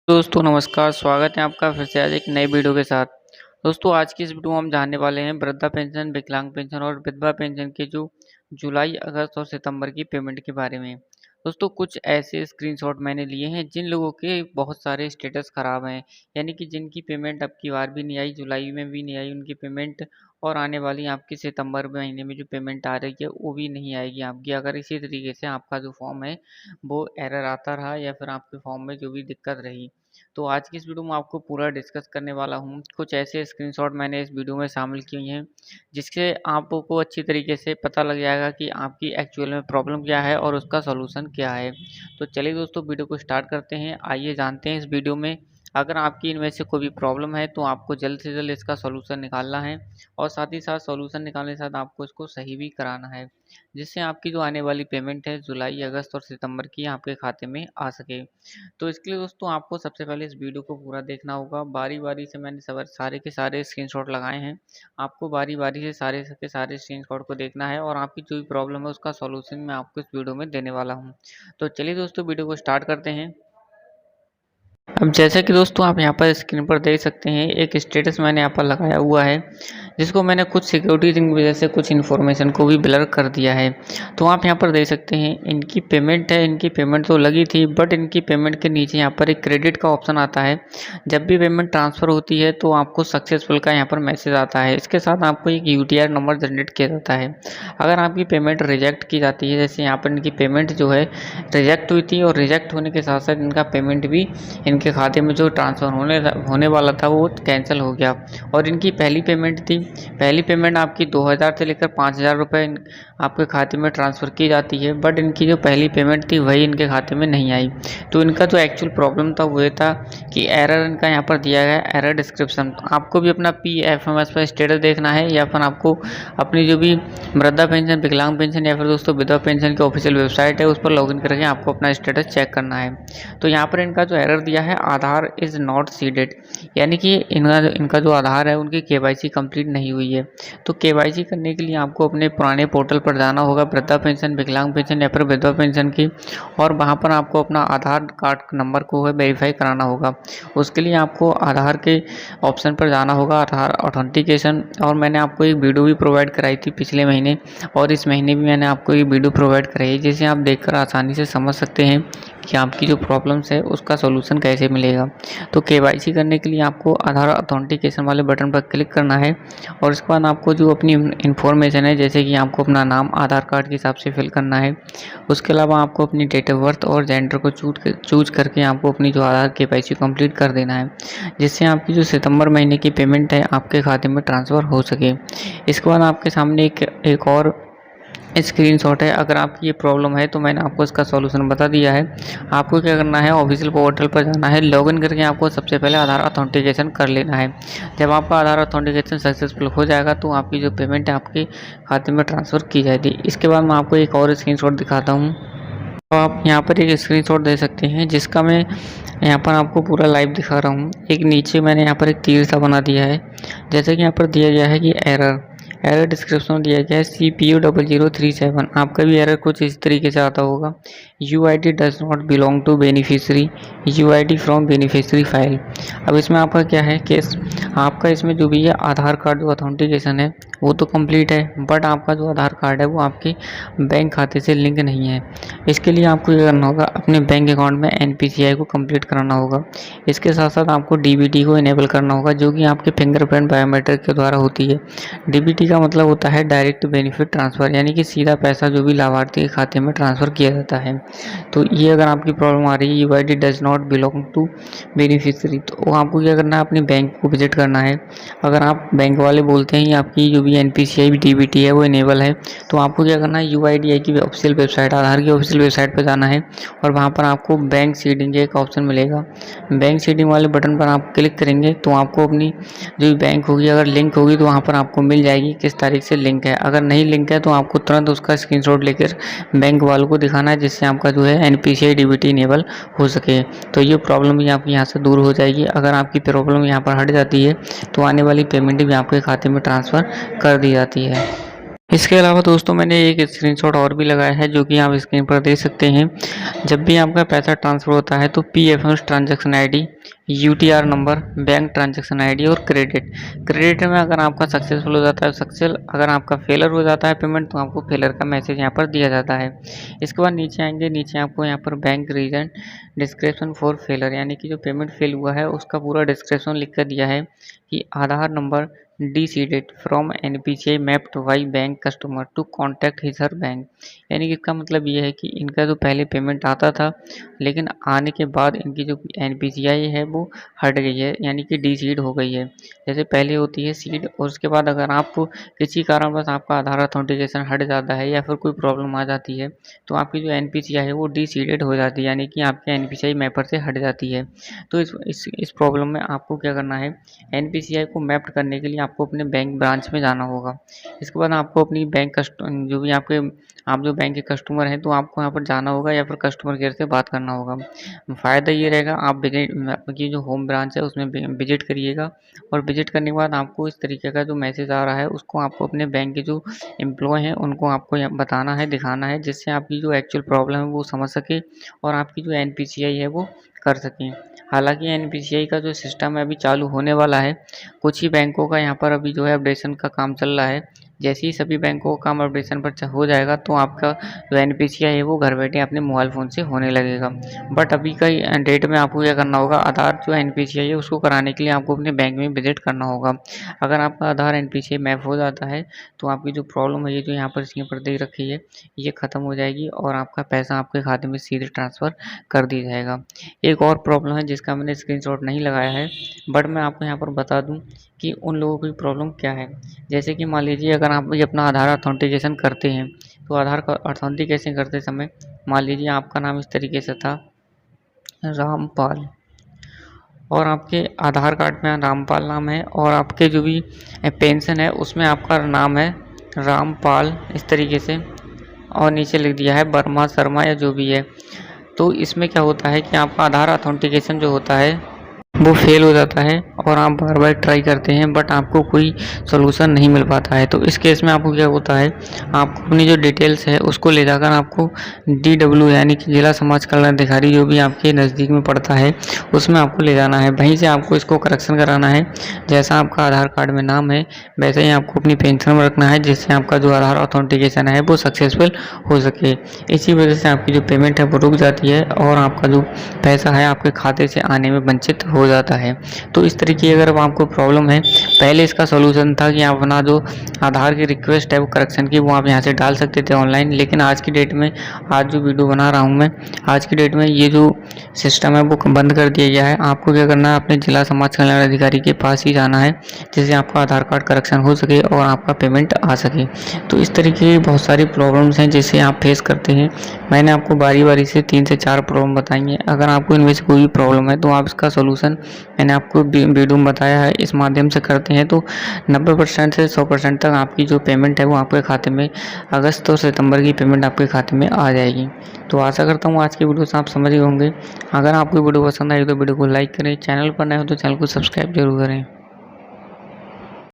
दोस्तों नमस्कार, स्वागत है आपका फिर से आज एक नई वीडियो के साथ। दोस्तों आज की इस वीडियो में हम जानने वाले हैं वृद्धा पेंशन, विकलांग पेंशन और विधवा पेंशन के जो जुलाई, अगस्त और सितंबर की पेमेंट के बारे में। दोस्तों कुछ ऐसे स्क्रीनशॉट मैंने लिए हैं जिन लोगों के बहुत सारे स्टेटस ख़राब हैं, यानी कि जिनकी पेमेंट अब की बार भी नहीं आई, जुलाई में भी नहीं आई उनकी पेमेंट, और आने वाली आपकी सितंबर महीने में जो पेमेंट आ रही है वो भी नहीं आएगी आपकी, अगर इसी तरीके से आपका जो फॉर्म है वो एरर आता रहा या फिर आपके फॉर्म में जो भी दिक्कत रही। तो आज की इस वीडियो में आपको पूरा डिस्कस करने वाला हूँ। कुछ ऐसे स्क्रीनशॉट मैंने इस वीडियो में शामिल किए हैं जिससे आपको अच्छी तरीके से पता लग जाएगा कि आपकी एक्चुअल में प्रॉब्लम क्या है और उसका सॉल्यूशन क्या है। तो चलिए दोस्तों वीडियो को स्टार्ट करते हैं। आइए जानते हैं इस वीडियो में, अगर आपकी इनमें से कोई भी प्रॉब्लम है तो आपको जल्द से जल्द इसका सॉल्यूशन निकालना है, और साथ ही साथ सॉल्यूशन निकालने के साथ आपको इसको सही भी कराना है, जिससे आपकी जो आने वाली पेमेंट है जुलाई, अगस्त और सितंबर की आपके खाते में आ सके। तो इसके लिए दोस्तों आपको सबसे पहले इस वीडियो को पूरा देखना होगा। बारी-बारी से मैंने सारे के सारे स्क्रीनशॉट लगाए हैं। आपको बारी-बारी से सारे के सारे स्क्रीनशॉट को देखना है और आपकी जो भी प्रॉब्लम है उसका सॉल्यूशन मैं आपको इस वीडियो में देने वाला हूँ। तो चलिए दोस्तों वीडियो को स्टार्ट करते हैं। अब जैसा कि दोस्तों आप यहाँ पर स्क्रीन पर देख सकते हैं, एक स्टेटस मैंने यहाँ पर लगाया हुआ है जिसको मैंने कुछ सिक्योरिटी की वजह से कुछ इन्फॉर्मेशन को भी ब्लर कर दिया है। तो आप यहाँ पर देख सकते हैं इनकी पेमेंट है, इनकी पेमेंट तो लगी थी, बट इनकी पेमेंट के नीचे यहाँ पर एक क्रेडिट का ऑप्शन आता है। जब भी पेमेंट ट्रांसफ़र होती है तो आपको सक्सेसफुल का यहाँ पर मैसेज आता है। इसके साथ आपको एक UTR नंबर जनरेट किया जाता है। अगर आपकी पेमेंट रिजेक्ट की जाती है, जैसे यहाँ पर इनकी पेमेंट जो है रिजेक्ट हुई थी, और रिजेक्ट होने के साथ साथ इनका पेमेंट भी इनके खाते में जो ट्रांसफ़र होने वाला था वो कैंसिल हो गया। और इनकी पहली पेमेंट थी, पहली पेमेंट आपकी 2000 से लेकर 5000 रुपये आपके खाते में ट्रांसफ़र की जाती है, बट इनकी जो पहली पेमेंट थी वही इनके खाते में नहीं आई। तो इनका जो एक्चुअल प्रॉब्लम था वो ये था कि एरर इनका यहाँ पर दिया गया एरर डिस्क्रिप्शन। आपको भी अपना PFMS पर स्टेटस देखना है, या फिर आपको अपनी जो भी वृद्धा पेंशन, विकलांग पेंशन या फिर दोस्तों विधवा पेंशन की ऑफिशियल वेबसाइट है उस पर लॉगिन करके आपको अपना स्टेटस चेक करना है। तो यहाँ पर इनका जो एरर दिया है, आधार इज़ नॉट सीडेड, यानी कि इनका जो आधार है उनकी KYC कंप्लीट नहीं हुई है। तो KYC करने के लिए आपको अपने पुराने पोर्टल पर जाना होगा, वृद्धा पेंशन, विकलांग पेंशन या फिर विधवा पेंशन की, और वहाँ पर आपको अपना आधार कार्ड नंबर को है वेरीफाई कराना होगा। उसके लिए आपको आधार के ऑप्शन पर जाना होगा, आधार ऑथेंटिकेशन। और मैंने आपको एक वीडियो भी प्रोवाइड कराई थी पिछले महीने, और इस महीने भी मैंने आपको ये वीडियो प्रोवाइड कराई है, जिसे आप देखकर आसानी से समझ सकते हैं कि आपकी जो प्रॉब्लम्स है उसका सॉल्यूशन कैसे मिलेगा। तो KYC करने के लिए आपको आधार ऑथेंटिकेशन वाले बटन पर क्लिक करना है, और उसके बाद आपको जो अपनी इन्फॉर्मेशन है, जैसे कि आपको अपना नाम आधार कार्ड के हिसाब से फिल करना है। उसके अलावा आपको अपनी डेट ऑफ बर्थ और जेंडर को चूज करके आपको अपनी जो आधार KYC कंप्लीट कर देना है, जिससे आपकी जो सितंबर महीने की पेमेंट है आपके खाते में ट्रांसफ़र हो सके। इसके बाद आपके सामने एक और स्क्रीनशॉट है। अगर आपकी ये प्रॉब्लम है तो मैंने आपको इसका सॉल्यूशन बता दिया है। आपको क्या करना है, ऑफिशियल पोर्टल पर जाना है, लॉगिन करके आपको सबसे पहले आधार ऑथेंटिकेशन कर लेना है। जब आपका आधार ऑथेंटिकेशन सक्सेसफुल हो जाएगा तो आपकी जो पेमेंट है आपके खाते में ट्रांसफ़र की जाएगी। इसके बाद मैं आपको एक और स्क्रीनशॉट दिखाता हूँ। तो आप यहाँ पर एक स्क्रीनशॉट दे सकते हैं, जिसका मैं यहाँ पर आपको पूरा लाइव दिखा रहा हूँ। एक नीचे मैंने यहाँ पर एक तीर सा बना दिया है, जैसे कि यहाँ पर दिया गया है कि एरर डिस्क्रिप्शन में दिया गया है CPU 0037। आपका भी एरर कुछ इस तरीके से आता होगा, UID does not belong to beneficiary, UID from beneficiary file. अब इसमें आपका क्या है कि आपका इसमें जो भी है आधार कार्ड जो ऑथेंटिकेशन है वो तो कंप्लीट है, बट आपका जो आधार कार्ड है वो आपके बैंक खाते से लिंक नहीं है। इसके लिए आपको ये करना होगा, अपने बैंक अकाउंट में NPCI को कंप्लीट कराना होगा। इसके साथ साथ आपको DBT को इनेबल करना होगा, जो कि आपके फिंगरप्रिंट बायोमेट्रिक के द्वारा होती है। DBT का मतलब होता है डायरेक्ट बेनिफिट ट्रांसफ़र, यानी कि सीधा पैसा जो भी लाभार्थी के खाते में ट्रांसफ़र किया जाता है। तो ये अगर आपकी प्रॉब्लम आ रही है UID does not belong to beneficiary, तो आपको क्या करना है, अपने बैंक को विजिट करना है। अगर आप बैंक वाले बोलते हैं आपकी जो भी NPCI DBT है वो इनेबल है, तो आपको क्या करना है, UIDAI की ऑफिशियल वेबसाइट, आधार की ऑफिशियल वेबसाइट पर जाना है, और वहाँ पर आपको बैंक सीडिंग का एक ऑप्शन मिलेगा। बैंक सीडिंग वाले बटन पर आप क्लिक करेंगे तो आपको अपनी जो भी बैंक होगी, अगर लिंक होगी तो वहाँ पर आपको मिल जाएगी किस तारीख से लिंक है। अगर नहीं लिंक है तो आपको तुरंत उसका स्क्रीनशॉट लेकर बैंक वालों को दिखाना है, जिससे आपका जो है NPCI DBT इनेबल हो सके। तो ये प्रॉब्लम भी आपकी यहाँ से दूर हो जाएगी। अगर आपकी प्रॉब्लम यहाँ पर हट जाती है तो आने वाली पेमेंट भी आपके खाते में ट्रांसफ़र कर दी जाती है। इसके अलावा दोस्तों मैंने एक स्क्रीनशॉट और भी लगाया है जो कि आप स्क्रीन पर देख सकते हैं। जब भी आपका पैसा ट्रांसफ़र होता है तो PFM transaction ID, UTR number, bank transaction ID और क्रेडिट में अगर आपका सक्सेसफुल हो जाता है सक्सेस, अगर आपका फेलर हो जाता है पेमेंट तो आपको फेलर का मैसेज यहाँ पर दिया जाता है। इसके बाद नीचे आएंगे, नीचे आपको यहाँ पर bank reason description for failure, यानी कि जो पेमेंट फेल हुआ है उसका पूरा डिस्क्रिप्शन लिख कर दिया है कि Aadhaar number decided from NPCI mapped by bank customer to contact his her bank. यानी कि इसका मतलब ये है कि इनका जो पहले पेमेंट आता था लेकिन आने के बाद इनकी जो NPCI है वो हट गई है, यानी कि डीसीड हो गई है। जैसे पहले होती है सीड और उसके बाद अगर आप किसी कारणवश आपका आधार अथेंटिकेशन हट जाता है या फिर कोई प्रॉब्लम आ जाती है तो आपकी जो NPCI है वो डीसीडेड हो जाती है, यानी कि आपके NPCI मैपर से हट जाती है। तो इस प्रॉब्लम में आपको क्या करना है, NPCI को मैप्ड करने के लिए आपको अपने बैंक ब्रांच में जाना होगा। इसके बाद आपको अपनी बैंक जो भी आप जो बैंक के कस्टमर हैं तो आपको यहाँ पर जाना होगा या फिर कस्टमर केयर से बात करना होगा। फ़ायदा ये रहेगा, आप आपकी जो होम ब्रांच है उसमें विजिट करिएगा और विजिट करने के बाद आपको इस तरीके का जो मैसेज आ रहा है उसको आपको अपने बैंक के जो एम्प्लॉय हैं उनको आपको बताना है, दिखाना है, जिससे आपकी जो एक्चुअल प्रॉब्लम है वो समझ सके और आपकी जो NPCI है वो कर सकें। हालांकि NPCI का जो सिस्टम है अभी चालू होने वाला है, कुछ ही बैंकों का यहाँ पर अभी जो है अपडेशन का काम चल रहा है। जैसे ही सभी बैंकों का काम अपडेशन पर हो जाएगा तो आपका जो NPCI है वो घर बैठे अपने मोबाइल फ़ोन से होने लगेगा। बट अभी का डेट में आपको क्या करना होगा, आधार जो NPCI है उसको कराने के लिए आपको अपने बैंक में विजिट करना होगा। अगर आपका आधार NPCI मैप हो जाता है तो आपकी जो प्रॉब्लम है ये जो यहाँ पर स्क्रीन पर देख रखी है ये ख़त्म हो जाएगी और आपका पैसा आपके खाते में सीधे ट्रांसफ़र कर दिया जाएगा। एक और प्रॉब्लम है जिसका मैंने स्क्रीनशॉट नहीं लगाया है, बट मैं आपको यहाँ पर बता दूँ कि उन लोगों की प्रॉब्लम क्या है। जैसे कि मान लीजिए अगर आप भी अपना आधार अथेंटिकेशन करते हैं तो आधार का अथेंटिकेशन करते समय मान लीजिए आपका नाम इस तरीके से था रामपाल और आपके आधार कार्ड में रामपाल नाम है और आपके जो भी पेंशन है उसमें आपका नाम है रामपाल इस तरीके से और नीचे लिख दिया है वर्मा शर्मा या जो भी है। तो इसमें क्या होता है कि आपका आधार अथेंटिकेशन जो होता है वो फेल हो जाता है और आप बार बार ट्राई करते हैं बट आपको कोई सॉल्यूशन नहीं मिल पाता है। तो इस केस में आपको क्या होता है, आपको अपनी जो डिटेल्स है उसको ले जाकर आपको DW यानी कि जिला समाज कल्याण अधिकारी जो भी आपके नज़दीक में पड़ता है उसमें आपको ले जाना है। वहीं से आपको इसको करेक्शन कराना है। जैसा आपका आधार कार्ड में नाम है वैसे ही आपको अपनी पेंशन में रखना है, जिससे आपका जो आधार अथेंटिकेशन है वो सक्सेसफुल हो सके। इसी वजह से आपकी जो पेमेंट है वो रुक जाती है और आपका जो पैसा है आपके खाते से आने में वंचित हो जाता है। तो इस तरीके की अगर आपको प्रॉब्लम है, पहले इसका सॉल्यूशन था कि आप अपना जो आधार की रिक्वेस्ट है वो करेक्शन की वो आप यहाँ से डाल सकते थे ऑनलाइन, लेकिन आज की डेट में, आज जो वीडियो बना रहा हूँ मैं, आज की डेट में ये जो सिस्टम है वो बंद कर दिया गया है। आपको क्या करना है, अपने जिला समाज कल्याण अधिकारी के पास ही जाना है जिससे आपका आधार कार्ड करेक्शन हो सके और आपका पेमेंट आ सके। तो इस तरीके की बहुत सारी प्रॉब्लम्स हैं जिसे आप फेस करते हैं। मैंने आपको बारी बारी से 3 से 4 प्रॉब्लम बताई हैं। अगर आपको इनमें से कोई भी प्रॉब्लम है तो आप इसका सॉल्यूशन मैंने आपको वीडियो में बताया है इस माध्यम से करते हैं तो 90% से 100% तक आपकी जो पेमेंट है वो आपके खाते में अगस्त और सितंबर की पेमेंट आपके खाते में आ जाएगी। तो आशा करता हूँ आज की वीडियो से आप समझ गए होंगे। अगर आपको वीडियो पसंद आई तो वीडियो को लाइक करें, चैनल पर नए हो तो चैनल को सब्सक्राइब जरूर करें।